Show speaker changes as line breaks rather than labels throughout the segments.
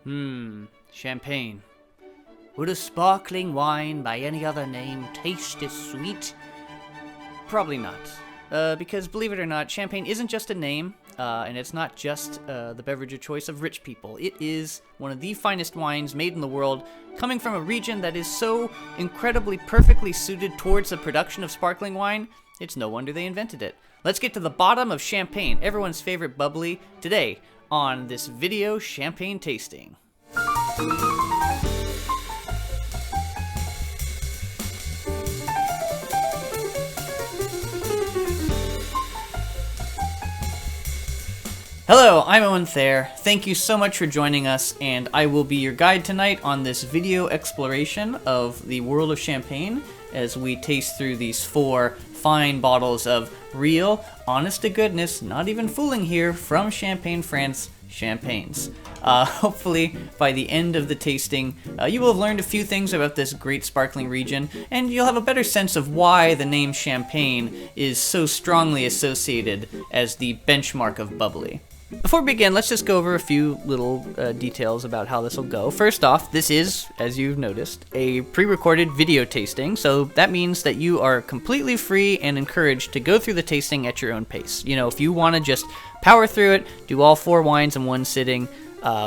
Champagne. Would a sparkling wine by any other name taste as sweet? Probably not. Because believe it or not, champagne isn't just a name, and it's not just the beverage of choice of rich people. It is one of the finest wines made in the world, coming from a region that is so incredibly perfectly suited towards the production of sparkling wine, it's no wonder they invented it. Let's get to the bottom of champagne, everyone's favorite bubbly, today on this video champagne tasting. Hello, I'm Owen Thayer. Thank you so much for joining us, and I will be your guide tonight on this video exploration of the world of champagne as we taste through these 4 fine bottles of real, honest-to-goodness, not even fooling here, from Champagne, France, champagnes. Hopefully, by the end of the tasting, you will have learned a few things about this great sparkling region, and you'll have a better sense of why the name Champagne is so strongly associated as the benchmark of bubbly. Before we begin, let's just go over a few little details about how this will go. First off, this is, as you've noticed, a pre-recorded video tasting, so that means that you are completely free and encouraged to go through the tasting at your own pace. You know, if you want to just power through it, do all 4 wines in one sitting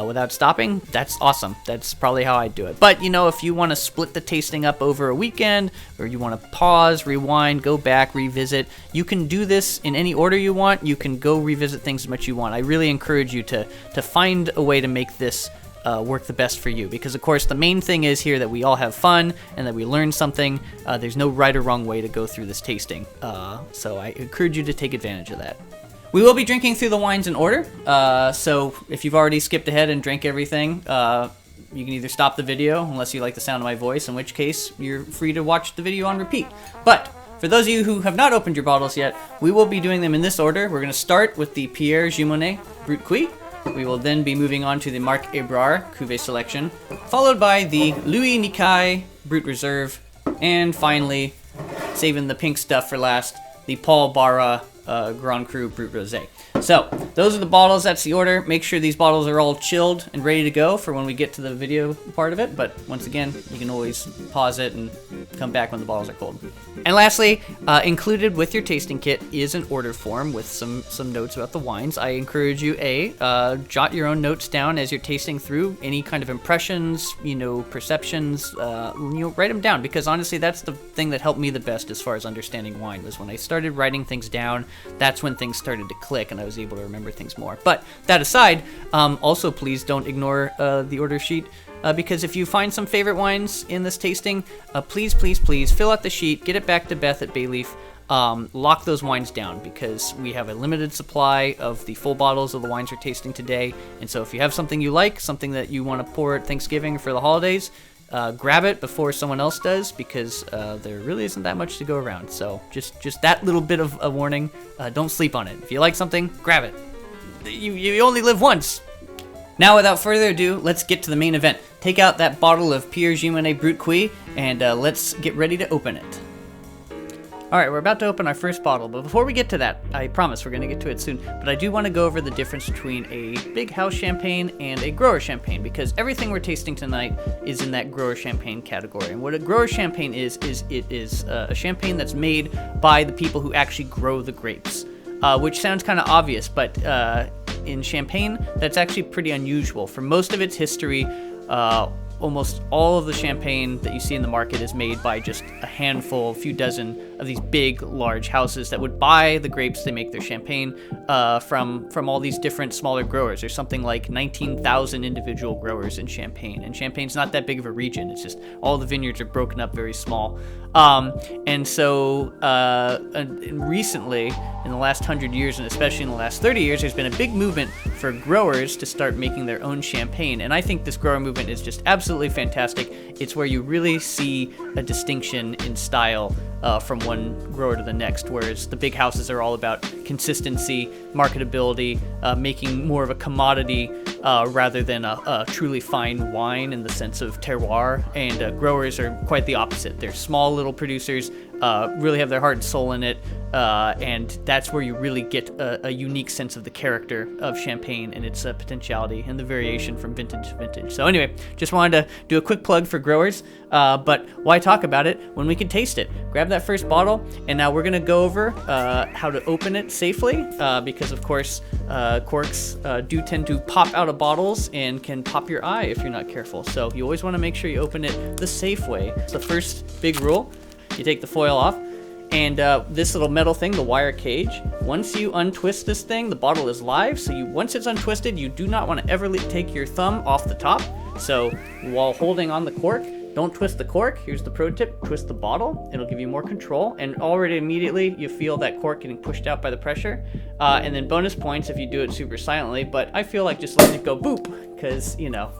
without stopping, that's awesome. That's probably how I'd do it. But, you know, if you want to split the tasting up over a weekend, or you want to pause, rewind, go back, revisit, you can do this in any order you want. You can go revisit things as much as you want. I really encourage you to find a way to make this work the best for you, because of course the main thing is here that we all have fun and that we learn something. There's no right or wrong way to go through this tasting, so I encourage you to take advantage of that. We will be drinking through the wines in order, so if you've already skipped ahead and drank everything, you can either stop the video, unless you like the sound of my voice, in which case you're free to watch the video on repeat. But for those of you who have not opened your bottles yet, we will be doing them in this order. We're going to start with the Pierre Gimonet Brut Cuit. We will then be moving on to the Marc Hébrard Cuvée Selection, followed by the Louis Nicaille Brut Reserve, and finally, saving the pink stuff for last, the Paul Barra Grand Cru Brut Rosé. So, those are the bottles, that's the order. Make sure these bottles are all chilled and ready to go for when we get to the video part of it, but once again, you can always pause it and come back when the bottles are cold. And lastly, included with your tasting kit is an order form with some notes about the wines. I encourage you, jot your own notes down as you're tasting through, any kind of impressions, perceptions, write them down, because honestly, that's the thing that helped me the best as far as understanding wine, was when I started writing things down, that's when things started to click and I was able to remember things more. But that aside, also please don't ignore the order sheet, because if you find some favorite wines in this tasting, please fill out the sheet, get it back to Beth at Bayleaf, lock those wines down, because we have a limited supply of the full bottles of the wines we're tasting today. And so if you have something you like, something that you want to pour at Thanksgiving for the holidays, grab it before someone else does, because there really isn't that much to go around. So just that little bit of a warning. Don't sleep on it. If you like something, grab it. You only live once. Now, without further ado, let's get to the main event. Take out that bottle of Pierre Gimonet Brut Cuit, and let's get ready to open it. Alright, we're about to open our first bottle, but before we get to that, I promise we're going to get to it soon, but I do want to go over the difference between a big house champagne and a grower champagne, because everything we're tasting tonight is in that grower champagne category. And what a grower champagne is a champagne that's made by the people who actually grow the grapes, which sounds kind of obvious, but in champagne, that's actually pretty unusual. For most of its history, almost all of the champagne that you see in the market is made by just a handful, a few dozen of these big, large houses that would buy the grapes they make their champagne from all these different smaller growers. There's something like 19,000 individual growers in Champagne, and Champagne's not that big of a region. It's just all the vineyards are broken up very small. And so recently, in the last 100 years, and especially in the last 30 years, there's been a big movement for growers to start making their own champagne. And I think this grower movement is just absolutely fantastic. It's where you really see a distinction in style from one grower to the next, whereas the big houses are all about consistency, marketability, making more of a commodity rather than a truly fine wine in the sense of terroir. And growers are quite the opposite. They're small little producers, really have their heart and soul in it, and that's where you really get a unique sense of the character of Champagne and its potentiality and the variation from vintage to vintage. So anyway, just wanted to do a quick plug for growers, but why talk about it when we can taste it? Grab that first bottle, and now we're going to go over how to open it safely, because of course corks do tend to pop out of bottles and can pop your eye if you're not careful. So you always want to make sure you open it the safe way. It's the first big rule. You take the foil off, and this little metal thing, the wire cage, once you untwist this thing, the bottle is live, so once it's untwisted, you do not want to ever take your thumb off the top. So while holding on the cork, don't twist the cork. Here's the pro tip: twist the bottle. It'll give you more control, and already immediately you feel that cork getting pushed out by the pressure. And then bonus points if you do it super silently, but I feel like just letting it go boop, because, you know,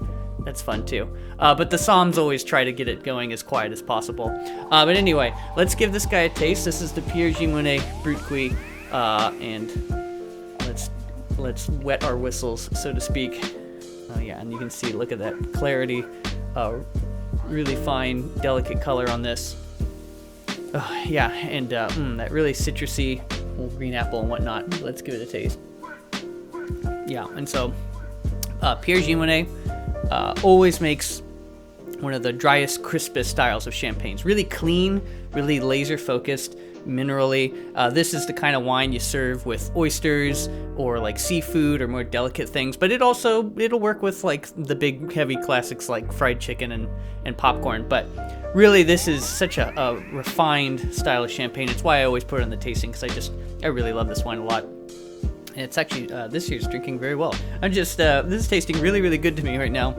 that's fun too. But the Psalms always try to get it going as quiet as possible. But anyway, let's give this guy a taste. This is the Pierre Gimonet Brut Cuit, and let's wet our whistles, so to speak. Yeah, and you can see, look at that clarity, really fine, delicate color on this. Yeah, and that really citrusy little green apple and whatnot. Let's give it a taste. Yeah, and so Pierre Gimonet always makes one of the driest, crispest styles of champagnes. Really clean, really laser focused, minerally. This is the kind of wine you serve with oysters or like seafood or more delicate things, but it'll work with like the big heavy classics like fried chicken and popcorn. But really, this is such a refined style of champagne. It's why I always put it in the tasting, because I really love this wine a lot. And it's actually, this year's drinking very well. This is tasting really, really good to me right now.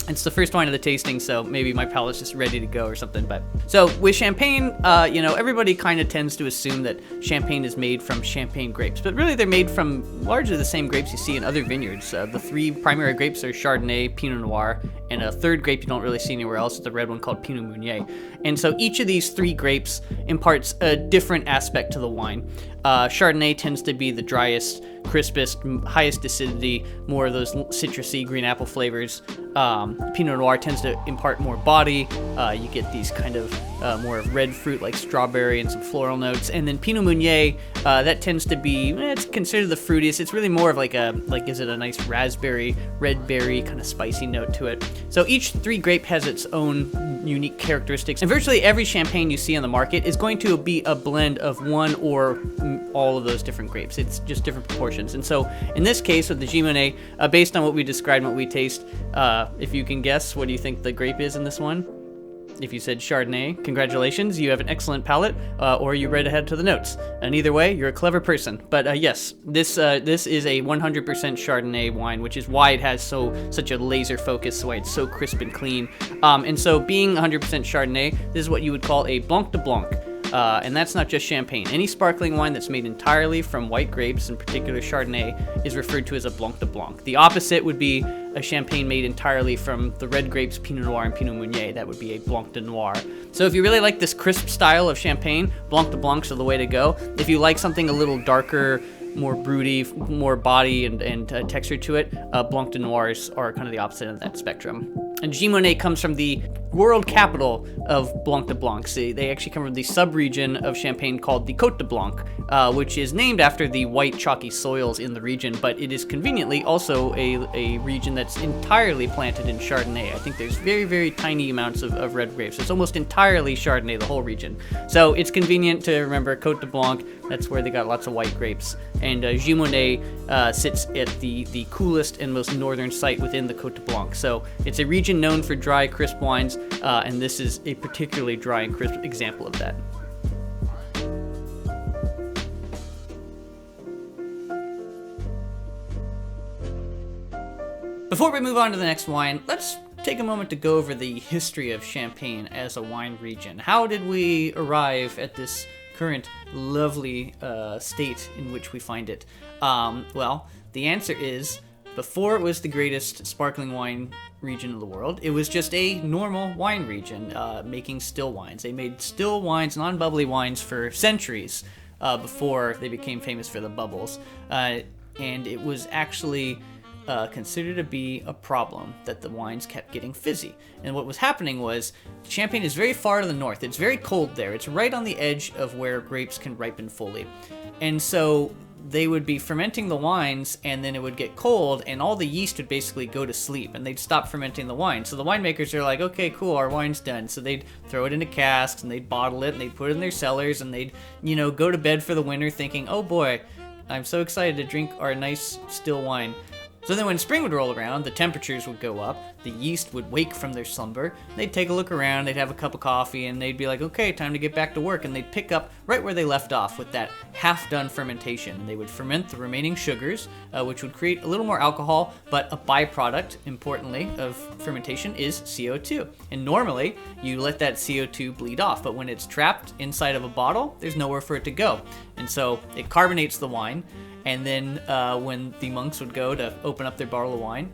It's the first wine of the tasting, so maybe my palate's just ready to go or something. But so with champagne, everybody kind of tends to assume that champagne is made from champagne grapes, but really they're made from largely the same grapes you see in other vineyards. The three primary grapes are Chardonnay, Pinot Noir, and a third grape you don't really see anywhere else. It's a red one called Pinot Meunier. And so each of these three grapes imparts a different aspect to the wine. Chardonnay tends to be the driest, crispest, highest acidity, more of those citrusy green apple flavors. Pinot Noir tends to impart more body. You get these kind of more of red fruit like strawberry and some floral notes. And then Pinot Meunier, that tends to be, it's considered the fruitiest. It's really more of is it a nice raspberry, red berry kind of spicy note to it. So each three grape has its own unique characteristics. And virtually every champagne you see on the market is going to be a blend of one or all of those different grapes. It's just different proportions. And so in this case with the Gimonet, based on what we described and what we taste, if you can guess, what do you think the grape is in this one? If you said Chardonnay, congratulations, you have an excellent palate, or you read ahead to the notes. And either way, you're a clever person. But yes, this is a 100% Chardonnay wine, which is why it has such a laser focus, why it's so crisp and clean. And so being 100% Chardonnay, this is what you would call a Blanc de Blanc. And that's not just champagne. Any sparkling wine that's made entirely from white grapes, in particular Chardonnay, is referred to as a Blanc de Blanc. The opposite would be a champagne made entirely from the red grapes Pinot Noir and Pinot Meunier. That would be a Blanc de Noir. So if you really like this crisp style of champagne, Blanc de Blancs are the way to go. If you like something a little darker, more broody, more body and texture to it, Blanc de Noirs are kind of the opposite of that spectrum. And Gimonet comes from the world capital of Blanc de Blanc. They actually come from the sub-region of Champagne called the Côte de Blanc, which is named after the white chalky soils in the region, but it is conveniently also a region that's entirely planted in Chardonnay. I think there's very, very tiny amounts of red grapes. It's almost entirely Chardonnay, the whole region. So it's convenient to remember Côte de Blanc, that's where they got lots of white grapes. And Gimonet sits at the coolest and most northern site within the Côte de Blanc. So it's a region known for dry, crisp wines, and this is a particularly dry and crisp example of that. Before we move on to the next wine, let's take a moment to go over the history of Champagne as a wine region. How did we arrive at this current lovely state in which we find it? Well, the answer is, before it was the greatest sparkling wine region in the world, it was just a normal wine region, making still wines. They made still wines, non-bubbly wines for centuries before they became famous for the bubbles. And it was actually considered to be a problem that the wines kept getting fizzy. And what was happening was Champagne is very far to the north. It's very cold there. It's right on the edge of where grapes can ripen fully. And so they would be fermenting the wines, and then it would get cold, and all the yeast would basically go to sleep, and they'd stop fermenting the wine. So the winemakers are like, okay, cool, our wine's done. So they'd throw it into casks, and they'd bottle it, and they'd put it in their cellars, and they'd, go to bed for the winter thinking, oh boy, I'm so excited to drink our nice still wine. So then when spring would roll around, the temperatures would go up, the yeast would wake from their slumber, they'd take a look around, they'd have a cup of coffee, and they'd be like, okay, time to get back to work, and they'd pick up right where they left off with that half-done fermentation. And they would ferment the remaining sugars, which would create a little more alcohol, but a byproduct, importantly, of fermentation is CO2. And normally, you let that CO2 bleed off, but when it's trapped inside of a bottle, there's nowhere for it to go. And so it carbonates the wine, and then when the monks would go to open up their bottle of wine,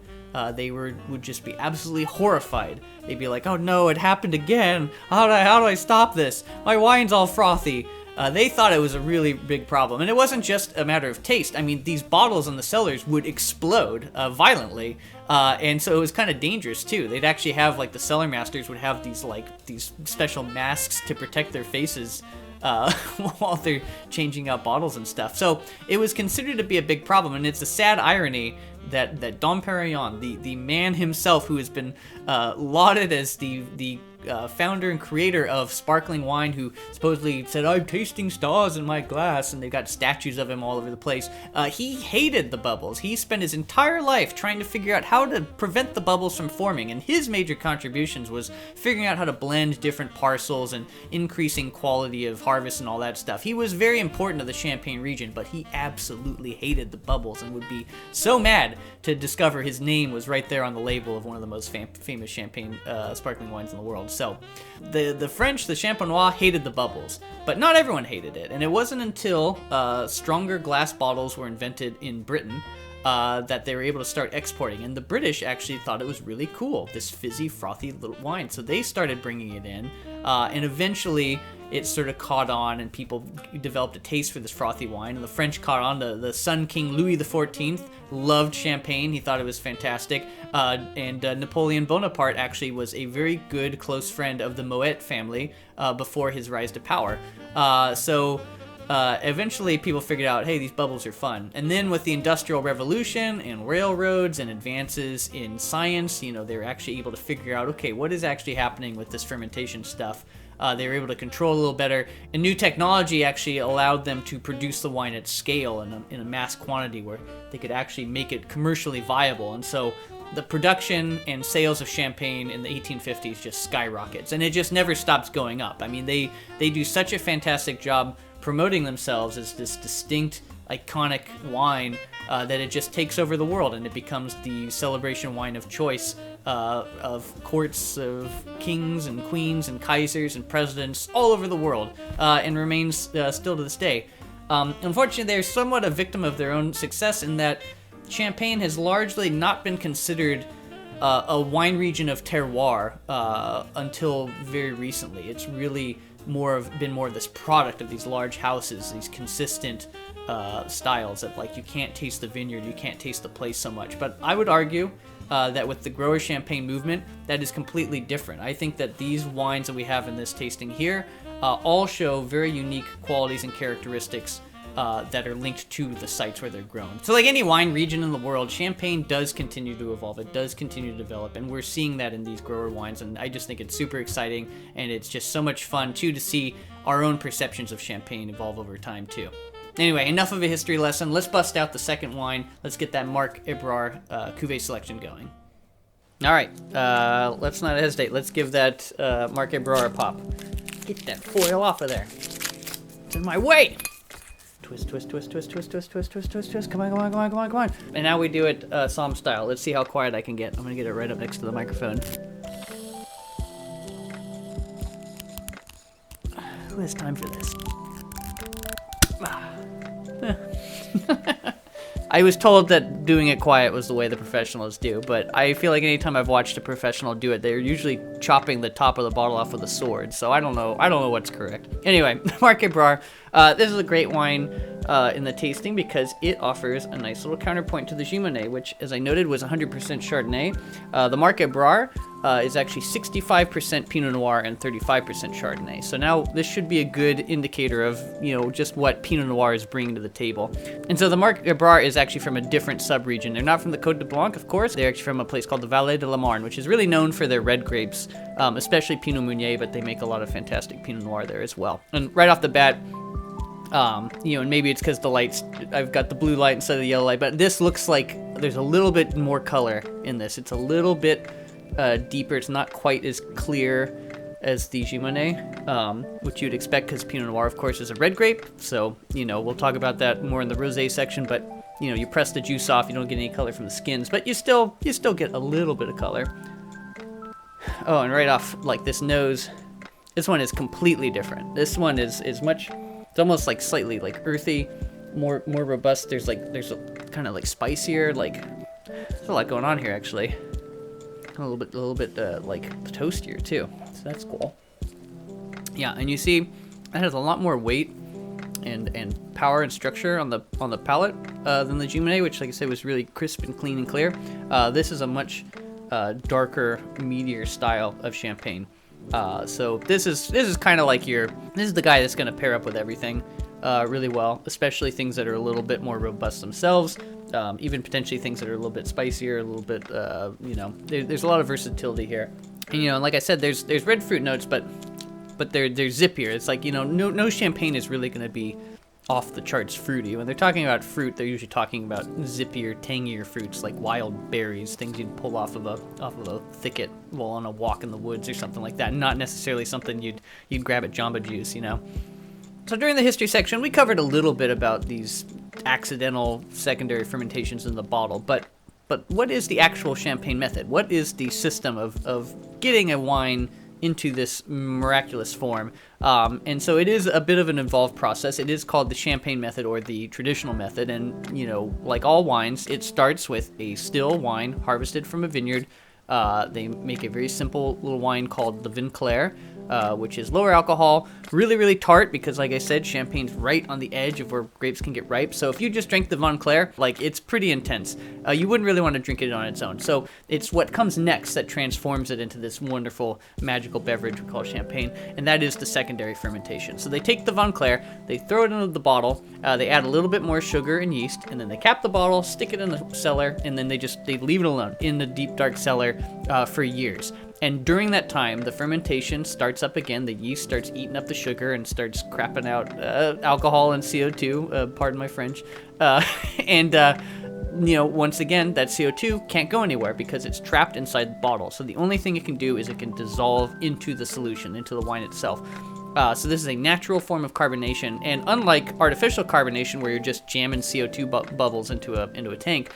they would just be absolutely horrified. They'd be like, oh no, it happened again. How do I stop this? My wine's all frothy. They thought it was a really big problem. And it wasn't just a matter of taste. I mean, these bottles in the cellars would explode violently. And so it was kind of dangerous too. They'd actually have, like, the cellar masters would have these special masks to protect their faces while they're changing out bottles and stuff. So it was considered to be a big problem, and it's a sad irony that Dom Perignon, the man himself who has been lauded as the founder and creator of sparkling wine, who supposedly said, I'm tasting stars in my glass, and they've got statues of him all over the place. He hated the bubbles. He spent his entire life trying to figure out how to prevent the bubbles from forming, and his major contributions was figuring out how to blend different parcels and increasing quality of harvest and all that stuff. He was very important to the Champagne region, but he absolutely hated the bubbles and would be so mad to discover his name was right there on the label of one of the most famous champagne sparkling wines in the world. So the French, the Champenois, hated the bubbles, but not everyone hated it. And it wasn't until stronger glass bottles were invented in Britain that they were able to start exporting. And the British actually thought it was really cool, this fizzy, frothy little wine. So they started bringing it in, and eventually it sort of caught on, and people developed a taste for this frothy wine. And the French caught on. The Sun King Louis XIV loved champagne. He thought it was fantastic. And Napoleon Bonaparte actually was a very good close friend of the Moet family before his rise to power. Eventually people figured out, hey, these bubbles are fun. And then with the Industrial Revolution and railroads and advances in science, they were actually able to figure out, okay, what is actually happening with this fermentation stuff? They were able to control a little better, and new technology actually allowed them to produce the wine at scale in a mass quantity where they could actually make it commercially viable. And so the production and sales of champagne in the 1850s just skyrockets, and it just never stops going up. I mean, they do such a fantastic job promoting themselves as this distinct, iconic wine that it just takes over the world, and it becomes the celebration wine of choice of courts of kings and queens and kaisers and presidents all over the world, and remains still to this day. Unfortunately, they're somewhat a victim of their own success in that Champagne has largely not been considered a wine region of terroir until very recently. It's really been more of this product of these large houses, these consistent styles that, like, you can't taste the vineyard, you can't taste the place so much. But I would argue that with the grower champagne movement, that is completely different. I think that these wines that we have in this tasting here all show very unique qualities and characteristics that are linked to the sites where they're grown. So like any wine region in the world, Champagne does continue to evolve. It does continue to develop, and we're seeing that in these grower wines, and I just think it's super exciting, and it's just so much fun too to see our own perceptions of Champagne evolve over time too. Anyway, enough of a history lesson. Let's bust out the second wine. Let's get that Marc Ebrard cuvée selection going. All right, let's not hesitate. Let's give that Marc Ebrard a pop. Get that foil off of there. It's in my way. Twist, twist, twist, twist, twist, twist, twist, twist, twist, twist. Come on, come on, come on, come on, come on. And now we do it Psalm style. Let's see how quiet I can get. I'm gonna get it right up next to the microphone. Who has time for this? I was told that doing it quiet was the way the professionals do, but I feel like anytime I've watched a professional do it, they're usually chopping the top of the bottle off with a sword, so I don't know what's correct. Anyway, Marc Ebrard, This is a great wine in the tasting because it offers a nice little counterpoint to the Gimone, which, as I noted, was 100% Chardonnay. The Market Brar is actually 65% Pinot Noir and 35% Chardonnay. So now this should be a good indicator of, just what Pinot Noir is bringing to the table. And so the Market Brar is actually from a different sub-region. They're not from the Côte de Blanc, of course. They're actually from a place called the Vallée de la Marne, which is really known for their red grapes, especially Pinot Meunier, but they make a lot of fantastic Pinot Noir there as well. And right off the bat, and maybe it's because the lights, I've got the blue light instead of the yellow light, but this looks like there's a little bit more color in this. It's a little bit deeper. It's not quite as clear as the Gimone, which you'd expect because Pinot Noir, of course, is a red grape. So, we'll talk about that more in the rosé section, but, you press the juice off, you don't get any color from the skins, but you still get a little bit of color. Oh, and right off, like this nose, this one is completely different. This one is much, it's almost like slightly like earthy, more robust. There's a kind of like spicier, like there's a lot going on here actually. A little bit like toastier too. So that's cool. Yeah, and you see it has a lot more weight and power and structure on the palate than the Gimone, which, like I said, was really crisp and clean and clear. This is a much darker, meatier style of champagne. So this is kind of like this is the guy that's going to pair up with everything really well, especially things that are a little bit more robust themselves, even potentially things that are a little bit spicier, a little bit, there's a lot of versatility here. And, like I said, there's red fruit notes, but they're zippier. It's like, no champagne is really going to be off the charts fruity. When they're talking about fruit, they're usually talking about zippier, tangier fruits like wild berries, things you'd pull off of a thicket while on a walk in the woods or something like that. Not necessarily something you'd grab at Jamba Juice, So during the history section, we covered a little bit about these accidental secondary fermentations in the bottle, but what is the actual champagne method? What is the system of getting a wine into this miraculous form? And so it is a bit of an involved process. It is called the champagne method or the traditional method. And, like all wines, it starts with a still wine harvested from a vineyard. They make a very simple little wine called the Vin Clair, which is lower alcohol, really, really tart because, like I said, champagne's right on the edge of where grapes can get ripe. So if you just drank the Vin Clair, it's pretty intense. You wouldn't really want to drink it on its own. So it's what comes next that transforms it into this wonderful, magical beverage we call champagne, and that is the secondary fermentation. So they take the Vin Clair, they throw it into the bottle, they add a little bit more sugar and yeast, and then they cap the bottle, stick it in the cellar, and then they leave it alone in the deep, dark cellar for years. And during that time, the fermentation starts up again. The yeast starts eating up the sugar and starts crapping out alcohol and CO2, pardon my French. Once again, that CO2 can't go anywhere because it's trapped inside the bottle. So the only thing it can do is it can dissolve into the solution, into the wine itself. So this is a natural form of carbonation, and unlike artificial carbonation where you're just jamming CO2 bubbles into a tank,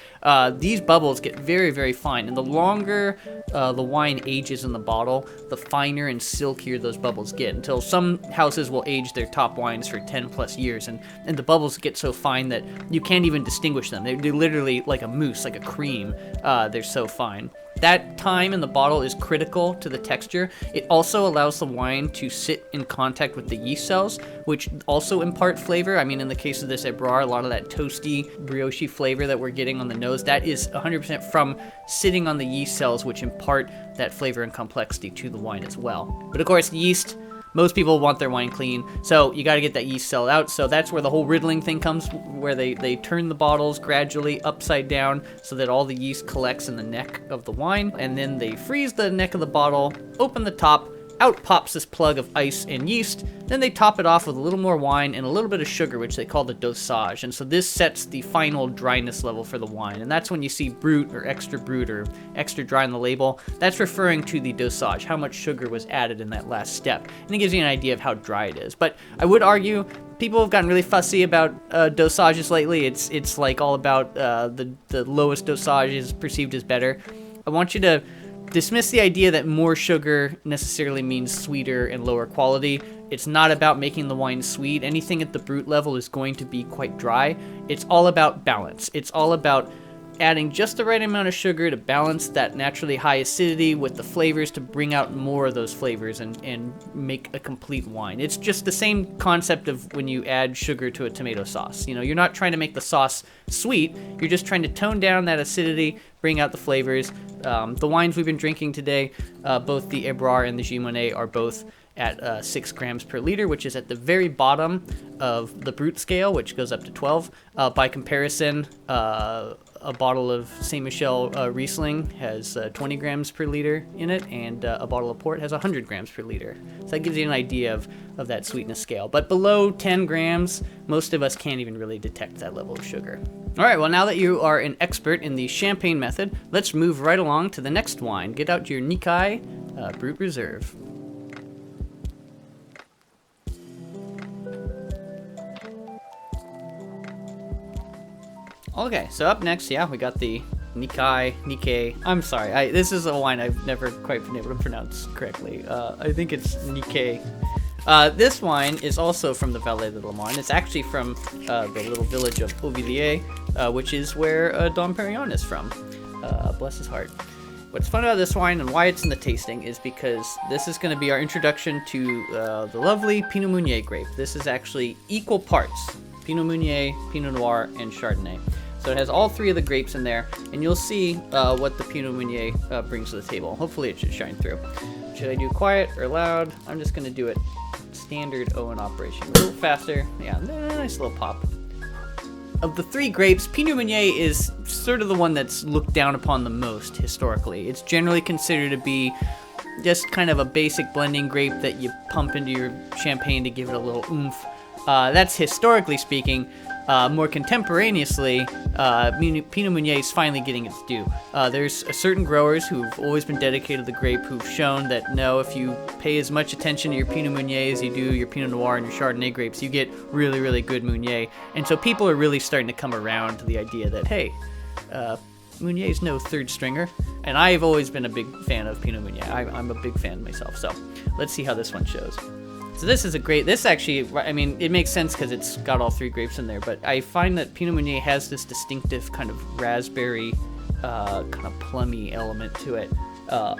these bubbles get very, very fine, and the longer the wine ages in the bottle, the finer and silkier those bubbles get, until some houses will age their top wines for 10 plus years, and the bubbles get so fine that you can't even distinguish them. They're literally like a mousse, like a cream. They're so fine. That time in the bottle is critical to the texture. It also allows the wine to sit in contact with the yeast cells, which also impart flavor. I mean, in the case of this Ebrar, a lot of that toasty, brioche flavor that we're getting on the nose, that is 100% from sitting on the yeast cells, which impart that flavor and complexity to the wine as well. But of course, yeast, most people want their wine clean, so you got to get that yeast cell out. So that's where the whole riddling thing comes, where they turn the bottles gradually upside down so that all the yeast collects in the neck of the wine, and then they freeze the neck of the bottle, open the top, out pops this plug of ice and yeast. Then they top it off with a little more wine and a little bit of sugar, which they call the dosage. And so this sets the final dryness level for the wine. And that's when you see brut or extra dry on the label. That's referring to the dosage, how much sugar was added in that last step. And it gives you an idea of how dry it is. But I would argue people have gotten really fussy about dosages lately. It's like all about the lowest dosage is perceived as better. I want you to dismiss the idea that more sugar necessarily means sweeter and lower quality. It's not about making the wine sweet. Anything at the brut level is going to be quite dry. It's all about balance. It's all about adding just the right amount of sugar to balance that naturally high acidity with the flavors to bring out more of those flavors and make a complete wine. It's just the same concept of when you add sugar to a tomato sauce. You know, you're not trying to make the sauce sweet, you're just trying to tone down that acidity, bring out the flavors. The wines we've been drinking today, both the Ebrard and the Gimonnet, are both at 6 grams per liter, which is at the very bottom of the Brut scale, which goes up to 12. By comparison, a bottle of Saint Michel Riesling has 20 grams per liter in it, and a bottle of port has 100 grams per liter. So that gives you an idea of that sweetness scale. But below 10 grams, most of us can't even really detect that level of sugar. All right, well, now that you are an expert in the champagne method, let's move right along to the next wine. Get out your Nikkei Brut Reserve. Okay, so up next, yeah, we got the Nikkei. I'm sorry, this is a wine I've never quite been able to pronounce correctly. I think it's Nikkei. This wine is also from the Vallée de la Marne. It's actually from the little village of Auvilliers, which is where Dom Perignon is from. Bless his heart. What's fun about this wine and why it's in the tasting is because this is going to be our introduction to the lovely Pinot Meunier grape. This is actually equal parts Pinot Meunier, Pinot Noir, and Chardonnay. So it has all three of the grapes in there, and you'll see what the Pinot Meunier brings to the table. Hopefully it should shine through. Should I do quiet or loud? I'm just going to do it standard Owen operation. A little faster. Yeah, nice little pop. Of the three grapes, Pinot Meunier is sort of the one that's looked down upon the most historically. It's generally considered to be just kind of a basic blending grape that you pump into your champagne to give it a little oomph. That's historically speaking. More contemporaneously, Pinot Meunier is finally getting its due. There's certain growers who've always been dedicated to the grape who've shown that no, if you pay as much attention to your Pinot Meunier as you do your Pinot Noir and your Chardonnay grapes, you get really, really good Meunier. And so people are really starting to come around to the idea that, hey, Meunier is no third stringer. And I've always been a big fan of Pinot Meunier. I'm a big fan myself. So let's see how this one shows. So this is this actually, I mean, it makes sense because it's got all three grapes in there, but I find that Pinot Meunier has this distinctive kind of raspberry, kind of plummy element to it, a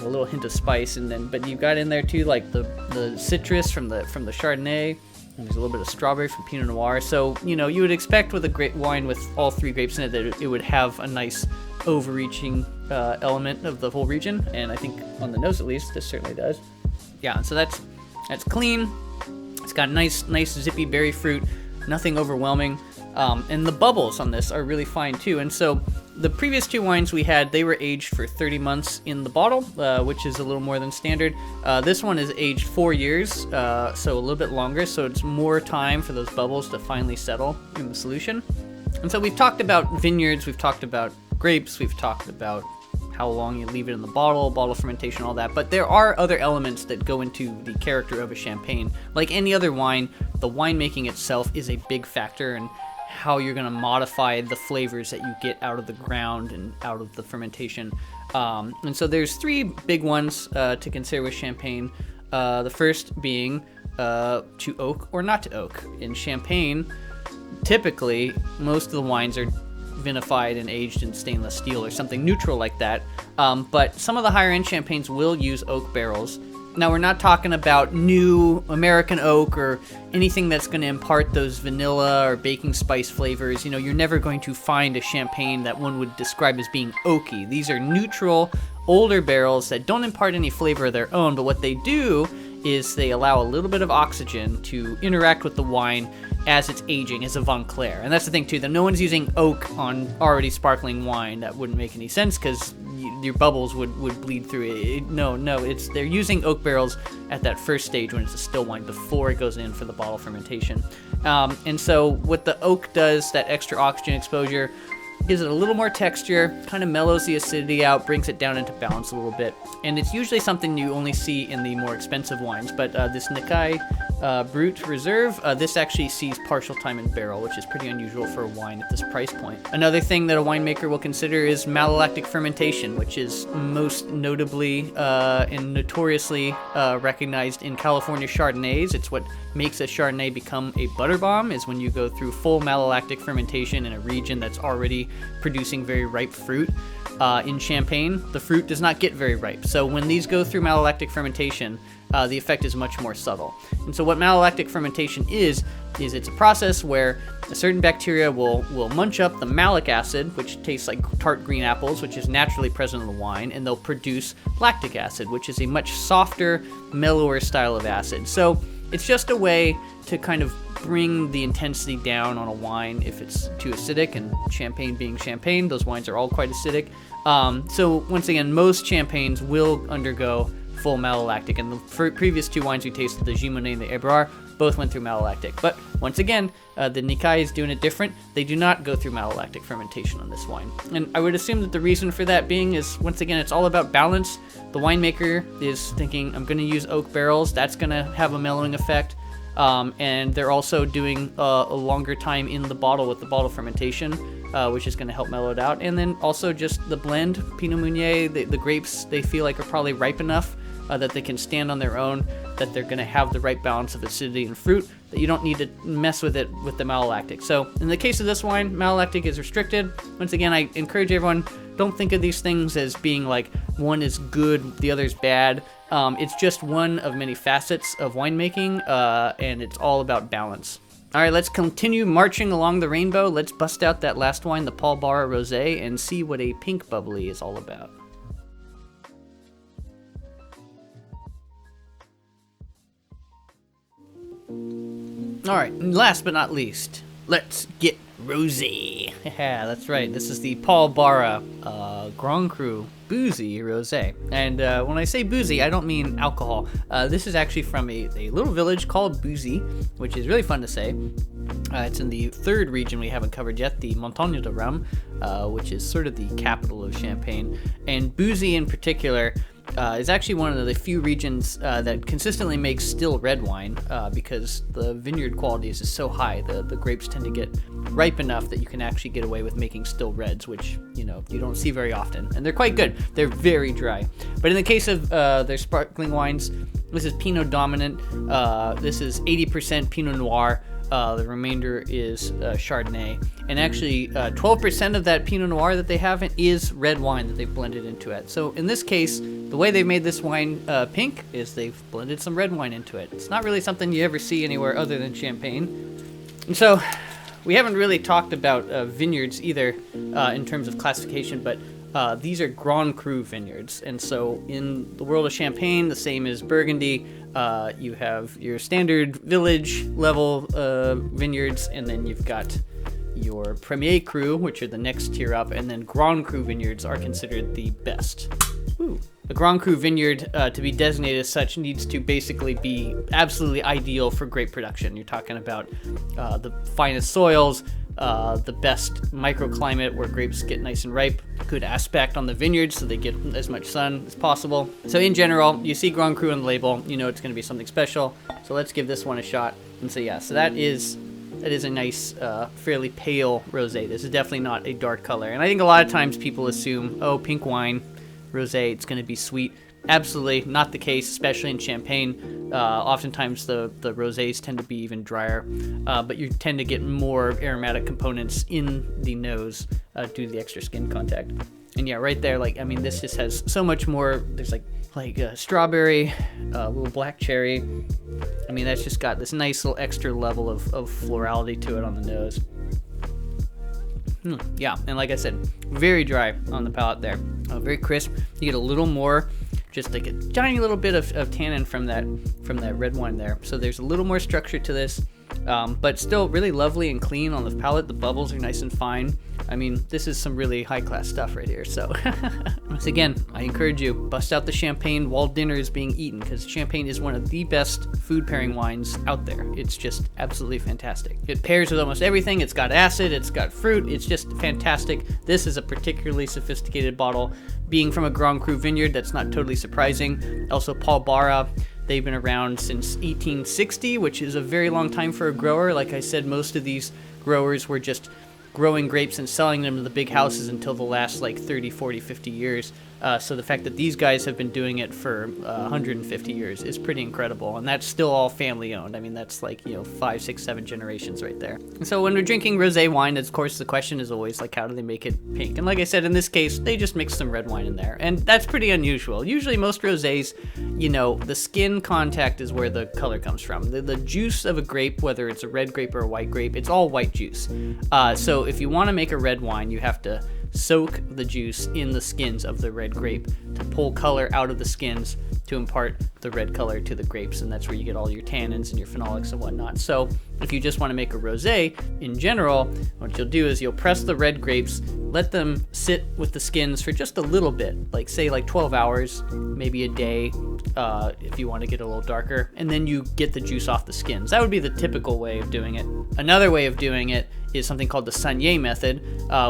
little hint of spice, but you've got in there too, like the citrus from the Chardonnay, and there's a little bit of strawberry from Pinot Noir. So, you know, you would expect with a great wine with all three grapes in it that it would have a nice overreaching element of the whole region, and I think on the nose at least, this certainly does. Yeah, so that's clean. It's got nice zippy berry fruit, nothing overwhelming, and the bubbles on this are really fine too. And so the previous two wines we had, they were aged for 30 months in the bottle, which is a little more than standard. This one is aged 4 years, so a little bit longer, so it's more time for those bubbles to finally settle in the solution. And so we've talked about vineyards, we've talked about grapes, we've talked about how long you leave it in the bottle fermentation, all that. But there are other elements that go into the character of a champagne. Like any other wine, the winemaking itself is a big factor in how you're going to modify the flavors that you get out of the ground and out of the fermentation. And so there's three big ones to consider with champagne. The first being to oak or not to oak. In champagne, typically, most of the wines are vinified and aged in stainless steel or something neutral like that. But some of the higher end champagnes will use oak barrels. Now, we're not talking about new American oak or anything that's going to impart those vanilla or baking spice flavors. You know, you're never going to find a champagne that one would describe as being oaky. These are neutral, older barrels that don't impart any flavor of their own, but what they do is they allow a little bit of oxygen to interact with the wine as it's aging as a Von Clair. And that's the thing too, that no one's using oak on already sparkling wine. That wouldn't make any sense because your bubbles would bleed through it. No, they're using oak barrels at that first stage when it's a still wine before it goes in for the bottle fermentation. And so what the oak does, that extra oxygen exposure, gives it a little more texture, kind of mellows the acidity out, brings it down into balance a little bit. And it's usually something you only see in the more expensive wines. But this Nikkei Brut Reserve, this actually sees partial time in barrel, which is pretty unusual for a wine at this price point. Another thing that a winemaker will consider is malolactic fermentation, which is most notably and notoriously recognized in California Chardonnays. It's what makes a Chardonnay become a butter bomb, is when you go through full malolactic fermentation in a region that's already actually producing very ripe fruit. In Champagne, the fruit does not get very ripe. So when these go through malolactic fermentation, the effect is much more subtle. And so what malolactic fermentation is it's a process where a certain bacteria will munch up the malic acid, which tastes like tart green apples, which is naturally present in the wine, and they'll produce lactic acid, which is a much softer, mellower style of acid. So it's just a way to kind of bring the intensity down on a wine if it's too acidic, and Champagne being Champagne, those wines are all quite acidic. So once again, most Champagnes will undergo full malolactic, and the previous two wines we tasted, the Gimonet and the Ebrard, both went through malolactic. But once again, the Nikkei is doing it different. They do not go through malolactic fermentation on this wine. And I would assume that the reason for that being is, once again, it's all about balance. The winemaker is thinking, I'm going to use oak barrels. That's going to have a mellowing effect. And they're also doing a longer time in the bottle with the bottle fermentation, which is going to help mellow it out. And then also just the blend, Pinot Meunier, the grapes they feel like are probably ripe enough that they can stand on their own, that they're going to have the right balance of acidity and fruit, that you don't need to mess with it with the malolactic. So in the case of this wine, malolactic is restricted. Once again, I encourage everyone, don't think of these things as being like one is good, the other's bad. It's just one of many facets of winemaking, and it's all about balance. All right, let's continue marching along the rainbow. Let's bust out that last wine, the Paul Barra Rosé, and see what a pink bubbly is all about. All right, last but not least, let's get rosé. Yeah, that's right. This is the Paul Barra Grand Cru Boozy Rosé. And when I say boozy, I don't mean alcohol. This is actually from a little village called Boozy, which is really fun to say. It's in the third region we haven't covered yet, the Montagne de Rhum, which is sort of the capital of Champagne. And Boozy in particular is actually one of the few regions that consistently makes still red wine because the vineyard quality is so high. The grapes tend to get ripe enough that you can actually get away with making still reds, which you don't see very often, and they're quite good. They're very dry. But in the case of their sparkling wines, this is Pinot dominant. This is 80% Pinot Noir. The remainder is Chardonnay, and actually 12% of that Pinot Noir that they have is red wine that they've blended into it. So in this case, the way they've made this wine pink is they've blended some red wine into it. It's not really something you ever see anywhere other than Champagne. And so we haven't really talked about vineyards either in terms of classification, but these are Grand Cru vineyards. And so in the world of Champagne, the same as Burgundy, you have your standard village level vineyards, and then you've got your Premier Cru, which are the next tier up, and then Grand Cru vineyards are considered the best. Ooh. A Grand Cru vineyard, to be designated as such, needs to basically be absolutely ideal for grape production. You're talking about the finest soils, the best microclimate where grapes get nice and ripe, good aspect on the vineyards so they get as much sun as possible. So in general, you see Grand Cru on the label, you know it's going to be something special. So let's give this one a shot. And so yeah, so that is a nice, fairly pale rosé. This is definitely not a dark color. And I think a lot of times people assume, oh, pink wine, rosé, it's going to be sweet. Absolutely not the case, especially in Champagne. Oftentimes the rosés tend to be even drier, but you tend to get more aromatic components in the nose due to the extra skin contact. And yeah, right there, this just has so much more. There's like strawberry, a little black cherry. I mean, that's just got this nice little extra level of florality to it on the nose. Yeah, and like I said, very dry on the palate there. Very crisp. You get a little more, just like a tiny little bit of tannin from that red wine there. So there's a little more structure to this, but still really lovely and clean on the palate. The bubbles are nice and fine. I mean, this is some really high-class stuff right here. So once again, I encourage you, bust out the Champagne while dinner is being eaten, because Champagne is one of the best food pairing wines out there. It's just absolutely fantastic. It pairs with almost everything. It's got acid, it's got fruit, it's just fantastic. This is a particularly sophisticated bottle. Being from a Grand Cru vineyard, that's not totally surprising. Also, Paul Barra, they've been around since 1860, which is a very long time for a grower. Like I said, most of these growers were just growing grapes and selling them to the big houses until the last like 30, 40, 50 years. So the fact that these guys have been doing it for 150 years is pretty incredible, and that's still all family owned. I mean, that's like, 5, 6, 7 generations right there. And so when we're drinking rosé wine, of course, the question is always like, how do they make it pink? And like I said, in this case, they just mix some red wine in there, and that's pretty unusual. Usually most rosés, the skin contact is where the color comes from. The juice of a grape, whether it's a red grape or a white grape, it's all white juice. So if you want to make a red wine, you have to soak the juice in the skins of the red grape to pull color out of the skins to impart the red color to the grapes, and that's where you get all your tannins and your phenolics and whatnot. So if you just want to make a rosé, in general, what you'll do is you'll press the red grapes, let them sit with the skins for just a little bit, like say like 12 hours, maybe a day, if you want to get a little darker, and then you get the juice off the skins. That would be the typical way of doing it. Another way of doing it is something called the Saignée method,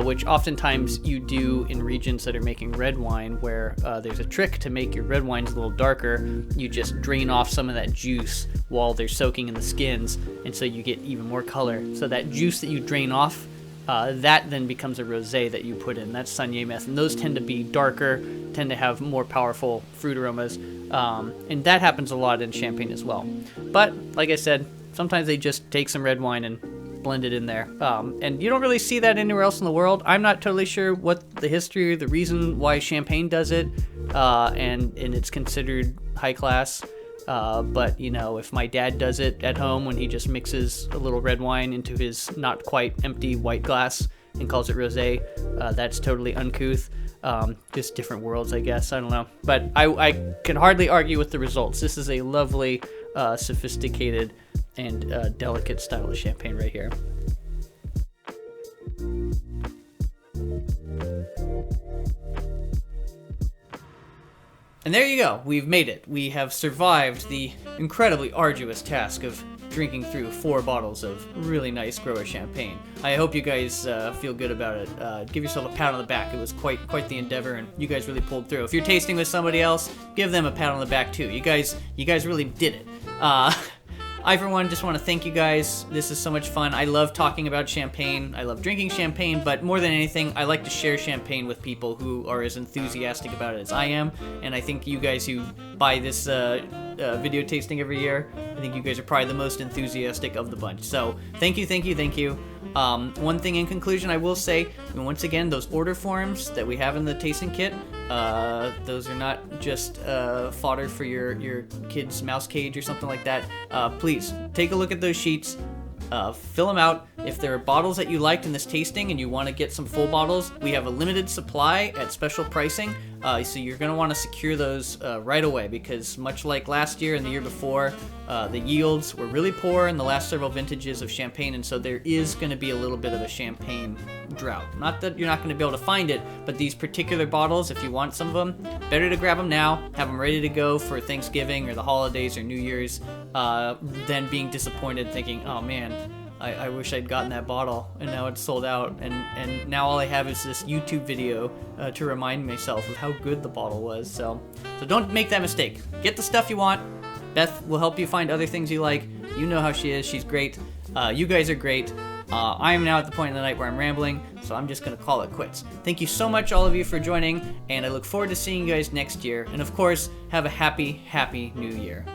which oftentimes you do in regions that are making red wine, where there's a trick to make your red wines a little darker. You just drain off some of that juice while they're soaking in the skins, and so you get even more color. So that juice that you drain off, that then becomes a rosé that you put in. That's Saignée method. And those tend to be darker, tend to have more powerful fruit aromas, and that happens a lot in Champagne as well. But like I said, sometimes they just take some red wine and blend it in there, and you don't really see that anywhere else in the world. I'm not totally sure what the history or the reason why Champagne does it, and it's considered high class, but if my dad does it at home when he just mixes a little red wine into his not quite empty white glass and calls it rosé, that's totally uncouth. Just different worlds, I guess. I don't know, but I can hardly argue with the results. This is a lovely, sophisticated and delicate style of champagne right here. And there you go, we've made it. We have survived the incredibly arduous task of drinking through 4 bottles of really nice grower champagne. I hope you guys feel good about it. Give yourself a pat on the back. It was quite the endeavor, and you guys really pulled through. If you're tasting with somebody else, give them a pat on the back too. You guys really did it. I, for one, just want to thank you guys. This is so much fun. I love talking about champagne. I love drinking champagne, but more than anything, I like to share champagne with people who are as enthusiastic about it as I am. And I think you guys who buy this video tasting every year, I think you guys are probably the most enthusiastic of the bunch. So thank you, thank you, thank you. One thing in conclusion, I will say, once again, those order forms that we have in the tasting kit, those are not just fodder for your kid's mouse cage or something like that. Please take a look at those sheets. Fill them out. If there are bottles that you liked in this tasting and you want to get some full bottles, we have a limited supply at special pricing, so you're going to want to secure those right away, because much like last year and the year before, the yields were really poor in the last several vintages of champagne, and so there is going to be a little bit of a champagne drought. Not that you're not going to be able to find it, but these particular bottles, if you want some of them, better to grab them now, have them ready to go for Thanksgiving or the holidays or New Year's, than being disappointed thinking, oh man, I wish I'd gotten that bottle and now it's sold out, and now all I have is this YouTube video to remind myself of how good the bottle was. So don't make that mistake. Get the stuff you want. Beth will help you find other things you like. You know how she is. She's great. You guys are great. I am now at the point in the night where I'm rambling, so I'm just going to call it quits. Thank you so much, all of you, for joining, and I look forward to seeing you guys next year. And of course, have a happy, happy new year.